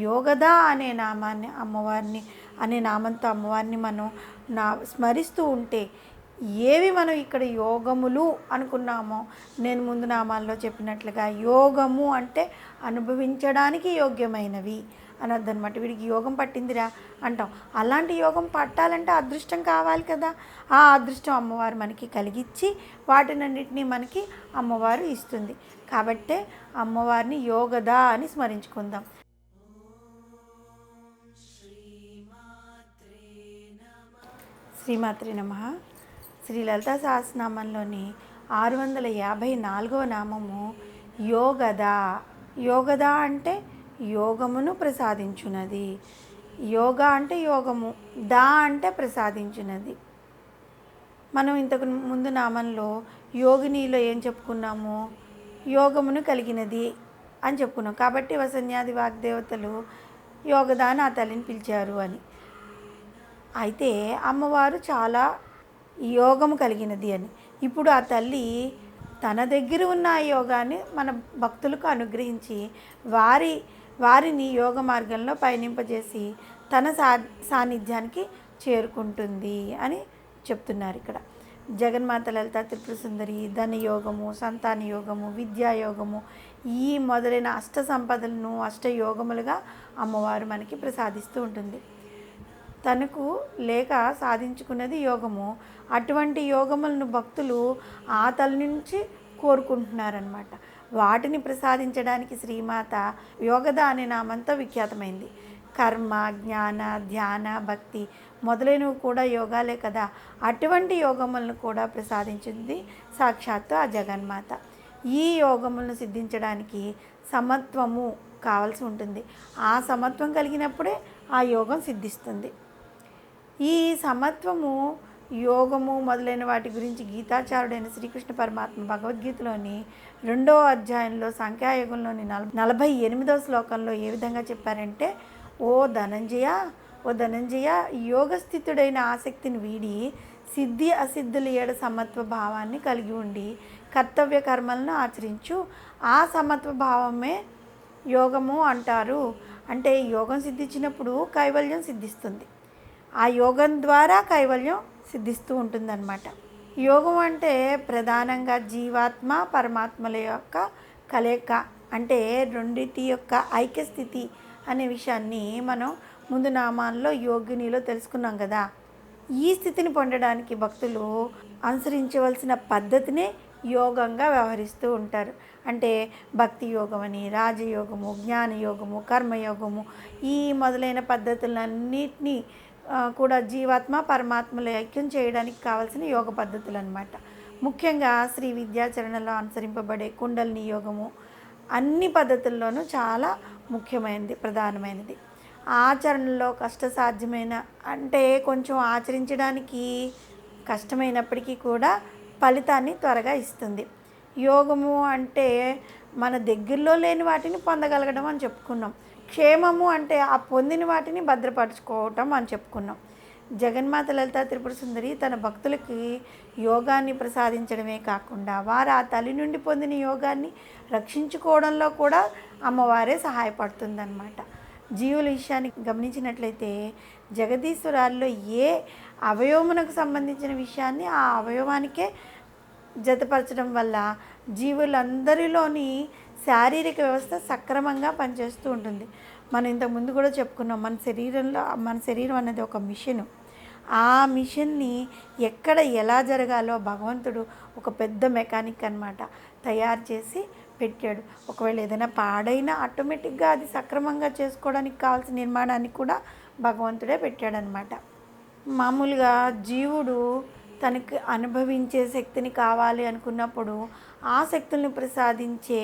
యోగదా అనే నామాన్ని నామంతో అమ్మవారిని మనం స్మరిస్తూ ఉంటే ఏవి మనం ఇక్కడ యోగములు అనుకున్నామో, నేను ముందు నామాల్లో చెప్పినట్లుగా యోగము అంటే అనుభవించడానికి యోగ్యమైనవి అని అర్థమన్నమాట. వీడికి యోగం పట్టిందిరా అంటాం. అలాంటి యోగం పట్టాలంటే అదృష్టం కావాలి కదా. ఆ అదృష్టం అమ్మవారు మనకి కలిగించి వాటినన్నిటినీ మనకి అమ్మవారు ఇస్తుంది. కాబట్టే అమ్మవారిని యోగదా అని స్మరించుకుందాం. శ్రీమాత్రే నమః. శ్రీ లలితా సహస్రనామంలోని 654వ నామము యోగదా. యోగదా అంటే యోగమును ప్రసాదించున్నది. యోగ అంటే యోగము, దా అంటే ప్రసాదించున్నది. మనం ఇంతకు ముందు నామంలో యోగినిలో ఏం చెప్పుకున్నాము? యోగమును కలిగినది అని చెప్పుకున్నాం. కాబట్టి వసన్యాది వాగ్దేవతలు యోగదా అని ఆ తల్లిని పిలిచారు అని. అయితే అమ్మవారు చాలా యోగము కలిగినది అని. ఇప్పుడు ఆ తల్లి తన దగ్గర ఉన్న ఆ యోగాన్ని మన భక్తులకు అనుగ్రహించి వారిని యోగ మార్గంలో పయనింపజేసి తన సాన్నిధ్యానికి చేరుకుంటుంది అని చెప్తున్నారు ఇక్కడ. జగన్మాత లలిత త్రిపుర సుందరి ధనయోగము, సంతాన యోగము, విద్యాయోగము, ఈ మొదలైన అష్ట సంపదలను అష్టయోగములుగా అమ్మవారు మనకి ప్రసాదిస్తూ ఉంటుంది. తనకు లేక సాధించుకున్నది యోగము. అటువంటి యోగములను భక్తులు ఆ తల్లి నుంచి కోరుకుంటున్నారనమాట. వాటిని ప్రసాదించడానికి శ్రీమాత యోగదా అనే నామంతో విఖ్యాతమైంది. కర్మ, జ్ఞాన, ధ్యాన, భక్తి మొదలైనవి కూడా యోగాలే కదా. అటువంటి యోగములను కూడా ప్రసాదించింది సాక్షాత్తు ఆ జగన్మాత. ఈ యోగములను సిద్ధించడానికి సమత్వము కావాల్సి ఉంటుంది. ఆ సమత్వం కలిగినప్పుడే ఆ యోగం సిద్ధిస్తుంది. ఈ సమత్వము, యోగము మొదలైన వాటి గురించి గీతాచార్యుడైన శ్రీకృష్ణ పరమాత్మ భగవద్గీతలోని 2వ అధ్యాయంలో సంఖ్యాయోగంలోని 48వ శ్లోకంలో ఏ విధంగా చెప్పారంటే, ఓ ధనంజయ యోగస్థితుడైన ఆసక్తిని వీడి సిద్ధి అసిద్ధుల ఏడ సమత్వ భావాన్ని కలిగి ఉండి కర్తవ్య కర్మలను ఆచరించు. ఆ సమత్వ భావమే యోగము అంటారు. అంటే యోగం సిద్ధించినప్పుడు కైవల్యం సిద్ధిస్తుంది. ఆ యోగం ద్వారా కైవల్యం సిద్ధిస్తూ ఉంటుందన్నమాట. యోగం అంటే ప్రధానంగా జీవాత్మ పరమాత్మల యొక్క కలయిక, అంటే రెండిటి యొక్క ఐక్యస్థితి అనే విషయాన్ని మనం ముందు నామాల్లో యోగినిలో తెలుసుకున్నాం కదా. ఈ స్థితిని పొందడానికి భక్తులు అనుసరించవలసిన పద్ధతినే యోగంగా వ్యవహరిస్తూ ఉంటారు. అంటే భక్తి యోగమని, రాజయోగము, జ్ఞానయోగము, కర్మయోగము, ఈ మొదలైన పద్ధతులన్నిటినీ కూడా జీవాత్మ పరమాత్మల ఐక్యం చేయడానికి కావాల్సిన యోగ పద్ధతులు అన్నమాట. ముఖ్యంగా శ్రీ విద్యాచరణలో అనుసరింపబడే కుండలిని యోగము అన్ని పద్ధతుల్లోనూ చాలా ముఖ్యమైనది, ప్రధానమైనది. ఆచరణలో కష్టసాధ్యమైన, అంటే కొంచెం ఆచరించడానికి కష్టమైనప్పటికీ కూడా ఫలితాన్ని త్వరగా ఇస్తుంది. యోగము అంటే మన దగ్గరలో లేని వాటిని పొందగలగడం అని చెప్పుకున్నాం. క్షేమము అంటే ఆ పొందిన వాటిని భద్రపరచుకోవటం అని చెప్పుకున్నాం. జగన్మాత లలిత త్రిపుర సుందరి తన భక్తులకి యోగాన్ని ప్రసాదించడమే కాకుండా వారు ఆ తల్లి నుండి పొందిన యోగాన్ని రక్షించుకోవడంలో కూడా అమ్మవారే సహాయపడుతుందన్నమాట. జీవుల విషయాన్ని గమనించినట్లయితే జగదీశ్వరాల్లో ఏ అవయవమునకు సంబంధించిన విషయాన్ని ఆ అవయవానికే జతపరచడం వల్ల జీవులందరిలోని శారీరక వ్యవస్థ సక్రమంగా పనిచేస్తూ ఉంటుంది. మనం ఇంతకుముందు కూడా చెప్పుకున్నాం, మన శరీరం అనేది ఒక మిషను. ఆ మిషన్ని ఎక్కడ ఎలా జరగాలో భగవంతుడు ఒక పెద్ద మెకానిక్ అన్నమాట తయారు చేసి పెట్టాడు. ఒకవేళ ఏదైనా పాడైనా ఆటోమేటిక్గా అది సక్రమంగా చేసుకోవడానికి కావాల్సిన నిర్మాణాన్ని కూడా భగవంతుడే పెట్టాడనమాట. మామూలుగా జీవుడు తనకి అనుభవించే శక్తిని కావాలి అనుకున్నప్పుడు ఆ శక్తుల్ని ప్రసాదించే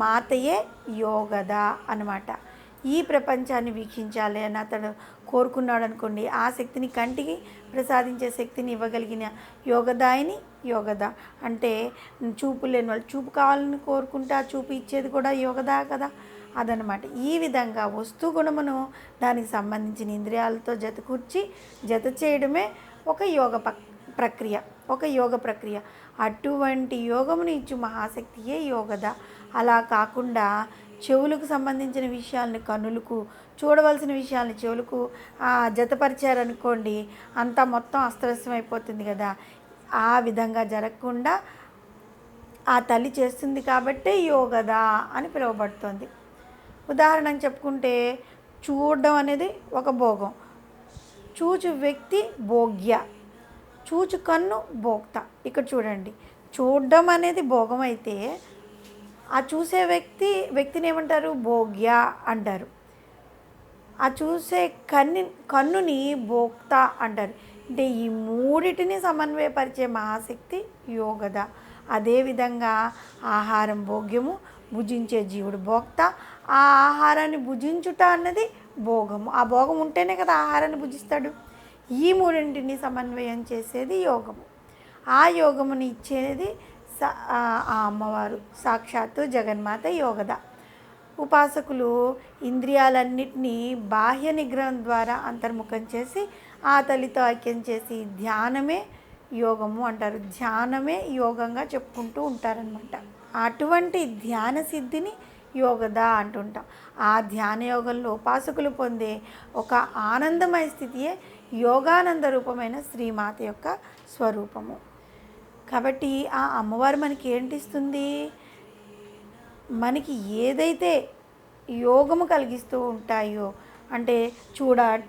మాతయే యోగద అన్నమాట. ఈ ప్రపంచాన్ని వీక్షించాలి అని అతడు కోరుకున్నాడు అనుకోండి, ఆ శక్తిని కంటికి ప్రసాదించే శక్తిని ఇవ్వగలిగిన యోగదాయిని యోగద. అంటే చూపు లేని వాళ్ళు చూపు కావాలని కోరుకుంటే ఆ చూపు ఇచ్చేది కూడా యోగదా కదా, అదనమాట. ఈ విధంగా వస్తు గుణమును దానికి సంబంధించిన ఇంద్రియాలతో జత చేయడమే ఒక యోగ ప్రక్రియ. అటువంటి యోగమును ఇచ్చు మహాశక్తియే యోగద. అలా కాకుండా చెవులకు సంబంధించిన విషయాల్ని కన్నులకు, చూడవలసిన విషయాల్ని చెవులకు జతపరిచారనుకోండి, అంతా మొత్తం అస్తవ్యస్తం అయిపోతుంది కదా. ఆ విధంగా జరగకుండా ఆ తల్లి చేస్తుంది కాబట్టే యోగద అని పిలువబడుతుంది. ఉదాహరణకు చెప్పుకుంటే, చూడడం అనేది ఒక భోగం, చూచు వ్యక్తి భోగ్య, చూచు కన్ను భోక్త. ఇక్కడ చూడండి, చూడడం అనేది భోగం అయితే ఆ చూసే వ్యక్తిని ఏమంటారు? భోగ్య అంటారు. ఆ చూసే కన్నుని భోక్త అంటారు. అంటే ఈ మూడిటిని సమన్వయపరిచే మహాశక్తి యోగద. అదేవిధంగా ఆహారం భోగ్యము, భుజించే జీవుడు భోక్త. ఆ ఆహారాన్ని భుజించుట అన్నది భోగము. ఆ భోగం ఉంటేనే కదా ఆహారాన్ని భుజిస్తాడు. ఈ మూడింటిని సమన్వయం చేసేది యోగము. ఆ యోగముని ఇచ్చేది ఆ అమ్మవారు, సాక్షాత్తు జగన్మాత యోగద. ఉపాసకులు ఇంద్రియాలన్నిటినీ బాహ్య నిగ్రహం ద్వారా అంతర్ముఖం చేసి ఆ తల్లితో ఐక్యం చేసి ధ్యానమే యోగము అంటారు. ధ్యానమే యోగంగా చెప్పుకుంటూ ఉంటారనమాట. అటువంటి ధ్యాన సిద్ధిని యోగద అంటుంటాం. ఆ ధ్యాన యోగంలో ఉపాసకులు పొందే ఒక ఆనందమయ స్థితియే యోగానంద రూపమైన శ్రీమాత యొక్క స్వరూపము. కాబట్టి ఆ అమ్మవారు మనకి ఏంటిస్తుంది? మనకి ఏదైతే యోగము కలిగిస్తూ ఉంటాయో, అంటే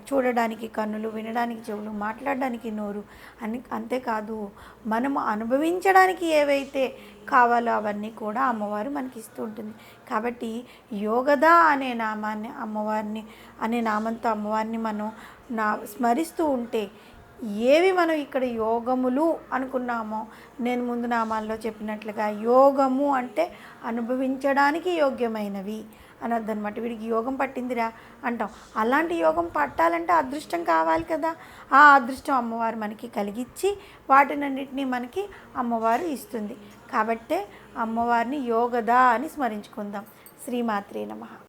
చూడడానికి కన్నులు, వినడానికి చెవులు, మాట్లాడడానికి నోరు అని, అంతేకాదు మనము అనుభవించడానికి ఏవైతే కావాలో అవన్నీ కూడా అమ్మవారు మనకి ఇస్తూ ఉంటుంది. కాబట్టి యోగద అనే నామంతో అమ్మవారిని మనం స్మరిస్తూ ఉంటే, ఏవి మనం ఇక్కడ యోగములు అనుకున్నామో, నేను ముందు నామాల్లో చెప్పినట్లుగా యోగము అంటే అనుభవించడానికి యోగ్యమైనవి అని అర్థం అనమాట. వీడికి యోగం పట్టిందిరా అంటాం. అలాంటి యోగం పట్టాలంటే అదృష్టం కావాలి కదా. ఆ అదృష్టం అమ్మవారు మనకి కలిగించి వాటినన్నిటినీ మనకి అమ్మవారు ఇస్తుంది. కాబట్టే అమ్మవారిని యోగద అని స్మరించుకుందాం. శ్రీమాత్రే నమః.